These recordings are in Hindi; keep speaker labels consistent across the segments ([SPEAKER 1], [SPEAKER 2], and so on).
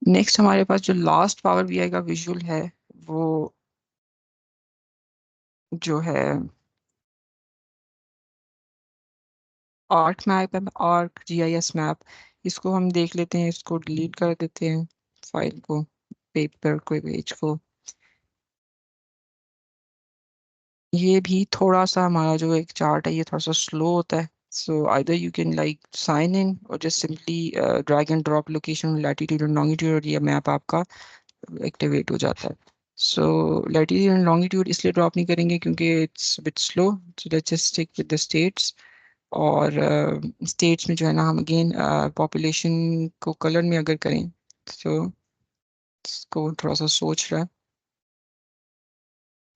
[SPEAKER 1] नेक्स्ट हमारे पास जो लास्ट पावर बीआई का विजुअल है वो जो है आर्क मैप है, आर्क जीआईएस मैप। इसको हम देख लेते हैं, इसको डिलीट कर देते हैं फाइल को, पेपर को, पेज को। ये भी थोड़ा सा हमारा जो एक चार्ट है ये थोड़ा सा स्लो होता है। So either you can like sign in और just simply drag and drop location, latitude and longitude, और ये मैप आपका एक्टिवेट हो जाता है। सो लैटिट्यूड एंड लॉन्गिट्यूड इसलिए ड्रॉप नहीं करेंगे क्योंकि it's bit slow. So let's just stick with the states. और स्टेट्स में जो है ना, हम अगेन पॉपुलेशन को कलर में अगर करें तो इसको थोड़ा सा सोच रहा है।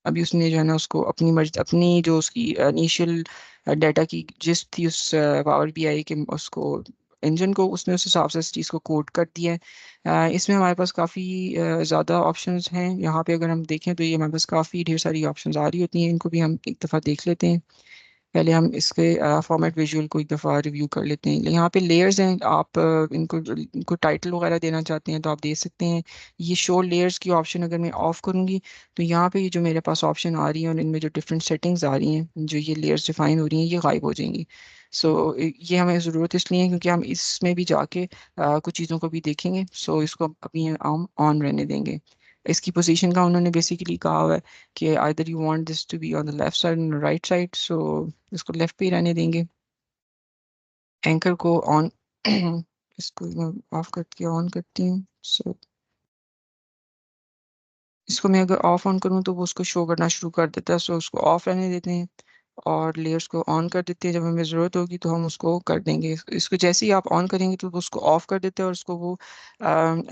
[SPEAKER 1] अभी उसने जो है ना उसको अपनी मर्जी, अपनी जो उसकी इनिशियल डाटा की जिस थी उस पावर बीआई के उसको इंजन को, उसने उस हिसाब से इस चीज़ को कोड कर दिया है। इसमें हमारे पास काफ़ी ज़्यादा ऑप्शंस हैं। यहाँ पे अगर हम देखें तो ये हमारे पास काफ़ी ढेर सारी ऑप्शंस आ रही होती हैं। इनको भी हम एक दफ़ा देख लेते हैं। पहले हम इसके फॉर्मेट विजुअल को एक दफ़ा रिव्यू कर लेते हैं। यहाँ पे लेयर्स हैं, आप इनको टाइटल वगैरह देना चाहते हैं तो आप दे सकते हैं। ये शो लेयर्स की ऑप्शन अगर मैं ऑफ करूँगी तो यहाँ पे ये जो मेरे पास ऑप्शन आ रही है और इनमें जो डिफरेंट सेटिंग्स आ रही हैं, जो ये लेयर्स डिफाइन हो रही हैं, ये गायब हो जाएंगी। सो ये हमें ज़रूरत इसलिए है क्योंकि हम इसमें भी जाके कुछ चीज़ों को भी देखेंगे। सो इसको अभी हम ऑन रहने देंगे। इसकी पोजीशन का उन्होंने बेसिकली कहा हुआ है कि either you want this to be on the left side और राइट साइड। सो इसको लेफ्ट पे ही रहने देंगे। एंकर को ऑन इसको मैं ऑफ करके ऑन करती हूँ। सो इसको मैं अगर ऑफ ऑन करूँ तो वो उसको शो करना शुरू कर देता है। सो उसको ऑफ रहने देते हैं और लेयर्स को ऑन कर देते हैं। जब हमें ज़रूरत होगी तो हम उसको कर देंगे। इसको जैसे ही आप ऑन करेंगे तो वो उसको ऑफ कर देते हैं और उसको वो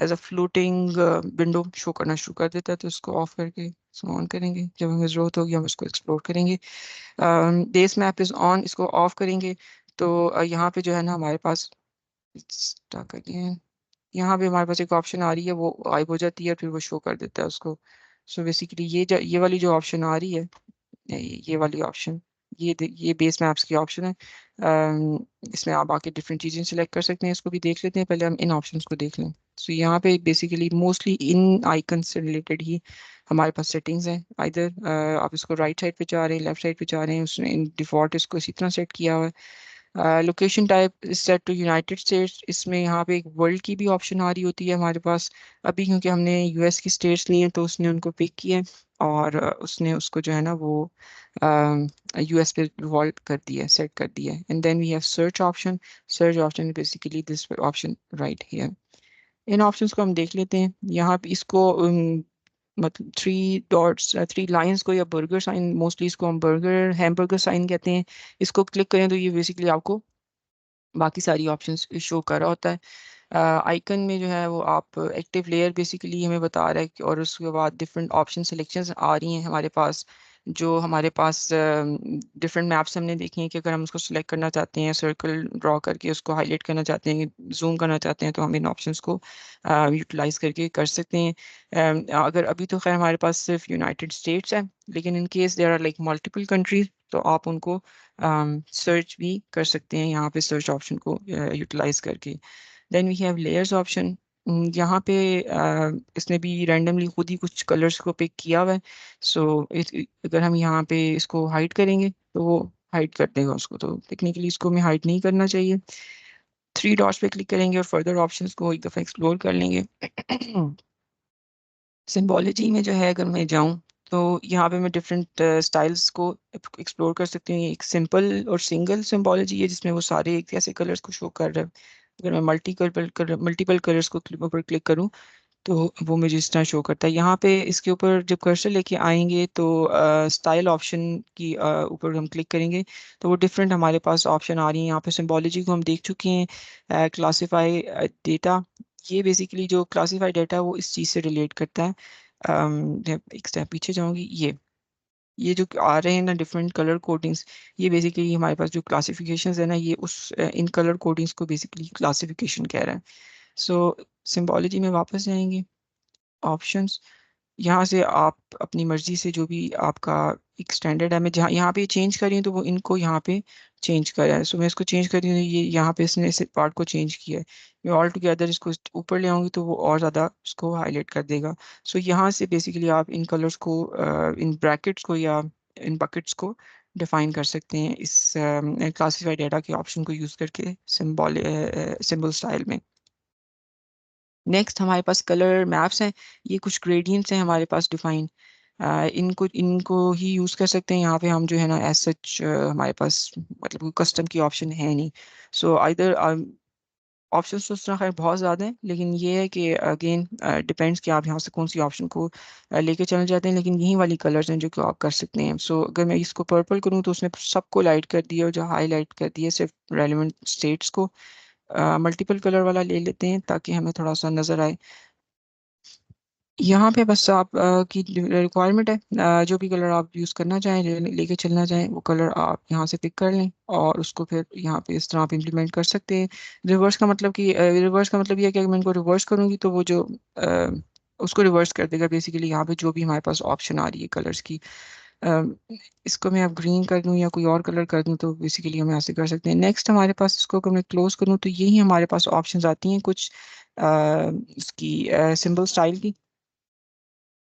[SPEAKER 1] as a floating window show करना शुरू कर देता है। तो इसको ऑफ करके इसको ऑन करेंगे, जब हमें ज़रूरत होगी हम इसको एक्सप्लोर करेंगे। बेस मैप इज़ ऑन, इसको ऑफ करेंगे तो यहाँ पे जो है ना हमारे पास क्या करिए, यहाँ पे हमारे पास एक ऑप्शन आ रही है, वो गायब हो जाती है फिर वो शो कर देता है उसको। सो बेसिकली ये वाली जो ऑप्शन आ रही है, ये वाली ऑप्शन, ये बेस मैप्स की ऑप्शन है। इसमें आप आके डिफरेंट चीज़ें सिलेक्ट कर सकते हैं। इसको भी देख लेते हैं, पहले हम इन ऑप्शंस को देख लें। सो यहाँ पे बेसिकली मोस्टली इन आइकन से रिलेटेड ही हमारे पास सेटिंग्स हैं। आइदर आप इसको राइट साइड पे चाह रहे हैं, लेफ्ट साइड पे चाह रहे हैं, उसने इन डिफॉल्ट इसको इसी तरह सेट किया हुआ है। Location type set to United States, इसमें यहाँ पे एक वर्ल्ड की भी ऑप्शन आ रही होती है हमारे पास। अभी क्योंकि हमने यूएस की स्टेट्स ली हैं तो उसने उनको पिक किया है और उसने उसको जो है ना वो यूएस पे रिवॉल्व कर दिया है, सेट कर दिया है। And then we have search option. Search option basically this option right here. इन ऑप्शंस को हम देख लेते हैं। यहाँ पे इसको मतलब थ्री डॉट्स, थ्री लाइंस को, या बर्गर साइन, मोस्टली इसको हम बर्गर हैमबर्गर साइन कहते हैं। इसको क्लिक करें तो ये बेसिकली आपको बाकी सारी ऑप्शंस शो कर रहा होता है। आइकन में जो है वो आप एक्टिव लेयर बेसिकली हमें बता रहा है और उसके बाद डिफरेंट ऑप्शन सिलेक्शंस आ रही हैं हमारे पास। जो हमारे पास डिफरेंट मैप्स हमने देखी हैं कि अगर हम उसको सिलेक्ट करना चाहते हैं, सर्कल ड्रॉ करके उसको हाईलाइट करना चाहते हैं, जूम करना चाहते हैं, तो हम इन ऑप्शंस को यूटिलाइज करके कर सकते हैं। अगर अभी तो खैर हमारे पास सिर्फ यूनाइटेड स्टेट्स है, लेकिन in case there are like multiple countries तो आप उनको सर्च भी कर सकते हैं यहाँ पे सर्च ऑप्शन को यूटिलाइज करके। Then we have layers option. यहाँ पे इसने भी रैंडमली खुद ही कुछ कलर्स को पिक किया हुआ है। सो अगर हम यहाँ पे इसको हाइड करेंगे तो वो हाइड कर देगा उसको, तो टेक्निकली इसको हमें हाइड नहीं करना चाहिए। थ्री डॉट्स पे क्लिक करेंगे और फर्दर ऑप्शंस को एक दफ़ा एक्सप्लोर कर लेंगे। सिंबोलॉजी में जो है अगर मैं जाऊं तो यहाँ पे मैं डिफरेंट स्टाइल्स को एक्सप्लोर कर सकती हूँ। एक सिंपल और सिंगल सिंबोलॉजी है जिसमें वो सारे एक ऐसे कलर्स को शो कर रहा है। अगर मैं मल्टीपल कलर्स को ऊपर क्लिक करूँ तो वो मुझे इस तरह शो करता है। यहाँ पे इसके ऊपर जब कर्सर लेके आएंगे तो स्टाइल ऑप्शन की ऊपर हम क्लिक करेंगे तो वो डिफरेंट हमारे पास ऑप्शन आ रही हैं। यहाँ पे सिंबोलॉजी को हम देख चुके हैं। क्लासीफाई डेटा, ये बेसिकली जो क्लासीफाई डेटा है वो इस चीज़ से रिलेट करता है। जब एक स्टेप पीछे जाऊंगी, ये जो आ रहे हैं ना डिफरेंट कलर कोडिंग्स, ये बेसिकली हमारे पास जो क्लासिफिकेशंस है ना, ये उस इन कलर कोडिंग्स को बेसिकली क्लासिफिकेशन कह रहा है। सो सिंबोलॉजी में वापस जाएंगे, ऑप्शंस, यहाँ से आप अपनी मर्जी से जो भी आपका एक स्टैंडर्ड है, मैं जहाँ यहाँ पे चेंज कर रही हूँ तो वो इनको यहाँ पे चेंज करा है। सो मैं इसको चेंज कर रही हूँ, ये यहाँ पे इसने इस पार्ट को चेंज किया है। मैं ऑल टुगेदर इसको ऊपर ले आऊँगी तो वो और ज़्यादा उसको हाईलाइट कर देगा। सो यहाँ से बेसिकली आप इन कलर्स को इन ब्रैकेट्स को या इन बकेट्स को डिफाइन कर सकते हैं इस क्लासिफाइड डेटा के ऑप्शन को यूज़ करके सिंबल स्टाइल में। नेक्स्ट हमारे पास कलर मैप्स हैं। ये कुछ ग्रेडियंट्स हैं हमारे पास डिफाइन। इनको इनको ही यूज़ कर सकते हैं। यहाँ पे हम जो है ना एज सच हमारे पास मतलब कोई कस्टम की ऑप्शन है नहीं। सो आइदर ऑप्शंस तो उस तरह खैर बहुत ज़्यादा हैं, लेकिन ये है कि अगेन डिपेंड्स कि आप यहाँ से कौन सी ऑप्शन को लेके चलना चाहते हैं, लेकिन यही वाली कलर्स हैं जो कि आप कर सकते हैं। सो अगर मैं इसको पर्पल करूँ तो उसने सबको लाइट कर दिया, और जो हाईलाइट कर दिया सिर्फ रेलिवेंट स्टेट्स को। मल्टीपल कलर वाला ले लेते हैं ताकि हमें थोड़ा सा नज़र आए। यहाँ पे बस आप की रिक्वायरमेंट है, जो भी कलर आप यूज़ करना चाहें, लेके चलना चाहें, वो कलर आप यहाँ से पिक कर लें और उसको फिर यहाँ पे इस तरह आप इम्प्लीमेंट कर सकते हैं। रिवर्स का मतलब ये है कि अगर मैं इनको रिवर्स करूँगी तो वो जो उसको रिवर्स कर देगा बेसिकली यहाँ पे जो भी हमारे पास ऑप्शन आ रही है कलर्स की। अ, इसको मैं अब ग्रीन कर दूँ या कोई और कलर कर दूँ तो बेसिकली हम ऐसे कर सकते हैं। नेक्स्ट हमारे पास इसको अगर मैं क्लोज करूँ तो यही हमारे पास ऑप्शन आती हैं कुछ इसकी सिंबल स्टाइल की।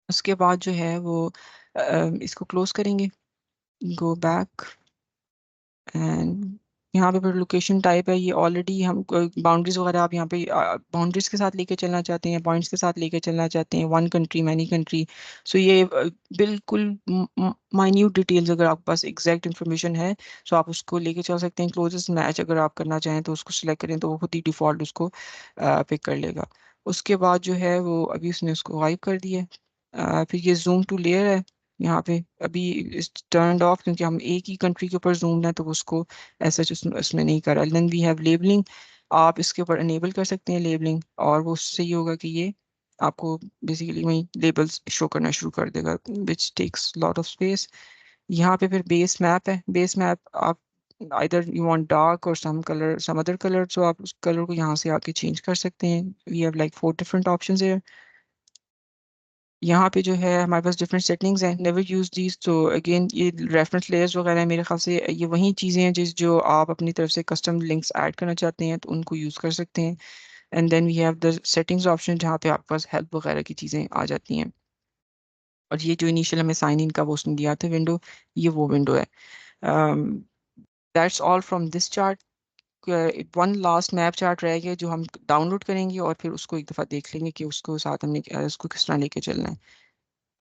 [SPEAKER 1] उसके बाद जो है वो इसको क्लोज करेंगे, गो बैक, एंड यहाँ पे फिर लोकेशन टाइप है। ये ऑलरेडी हम बाउंड्रीज वगैरह आप यहाँ पे बाउंड्रीज के साथ लेके चलना चाहते हैं, पॉइंट्स के साथ लेके चलना चाहते हैं, वन कंट्री मैनी कंट्री। सो ये बिल्कुल माइन्यूट डिटेल्स अगर आपके पास एग्जैक्ट इन्फॉर्मेशन है तो आप उसको लेके चल सकते हैं। क्लोजेस्ट मैच अगर आप करना चाहें तो उसको सिलेक्ट करें तो वो खुद ही डिफॉल्ट उसको पिक कर लेगा। उसके बाद जो है वो अभी उसने उसको गायब कर दिया है। फिर ये जूम टू लेयर है, यहाँ पे अभी इस टर्न ऑफ क्योंकि हम एक ही कंट्री के ऊपर जूम है तो उसको ऐसा उसमें नहीं करा। देन वी हैव लेबलिंग, आप इसके ऊपर अनेबल कर सकते हैं लेबलिंग, और वो उससे ये होगा कि ये आपको बेसिकली वही लेबल्स शो करना शुरू कर देगा, which takes lot of space. यहाँ पे फिर बेस मैप है। बेस मैप आप आइदर यू वांट डार्क और some colour some other colour, तो आप उस कलर को यहाँ से आके चेंज कर सकते हैं। We have like 4 different options है। यहाँ पे जो है हमारे पास डिफरेंट सेटिंग्स हैं, नेवर यूज दीज। तो अगेन ये रेफरेंस लेयर्स वगैरह हैं, मेरे ख्याल से ये वही चीज़ें हैं जो आप अपनी तरफ से कस्टम लिंक्स ऐड करना चाहते हैं तो उनको यूज़ कर सकते हैं। And then we have the settings option जहाँ पे आपके पास हेल्प वगैरह की चीज़ें आ जाती हैं। और ये जो इनिशियल हमें साइन इन का वो उसने दिया था विंडो, ये वो विंडो है। That's all from this chart. One last map chart रह गया जो हम डाउनलोड करेंगे और फिर उसको एक दफ़ा देख लेंगे कि उसको साथ हमने उसको किस तरह लेके चलना है।